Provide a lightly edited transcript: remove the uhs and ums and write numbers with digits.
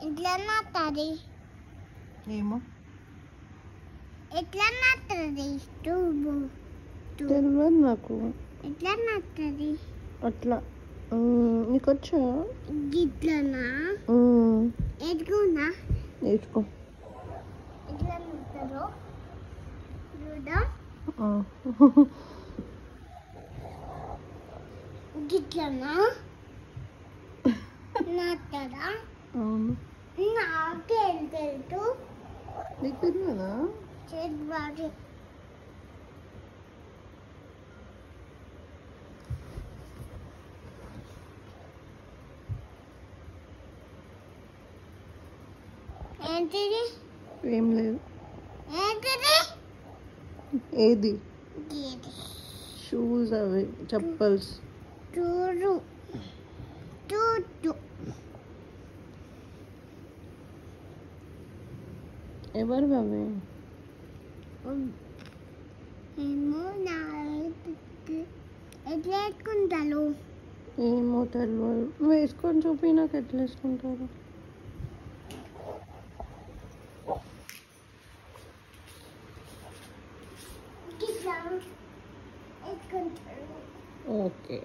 ఎట్లా నాటది ఏమో ఎట్లా నాటది ట్యూబ్ తెలియదు నాకు. ఎట్లా నాటది అట్లా నీకు వచ్చా? గిట్లనా ఎదుగునా నేర్చుకో. ఎట్లా నాటదో చూద్దాం. గిట్లనా నాటదా? అవును. నాకేం తెలుసు? నీకు తెలియదా? చేద్దాది ఏంటిది? ఏం లేదు. ఏంటిది? ఏది? ఇది షూస్, అవి చెప్పల్స్. చూడు చూడు ఎవరు అవి? ఏమో నా ఎట్లా వేసుకుంటారు? ఏమో తెలియదు. వేసుకొని చూపి, నాకు ఎట్లా వేసుకుంటారు. గిట్లా వేసుకుంటారు. ఓకే.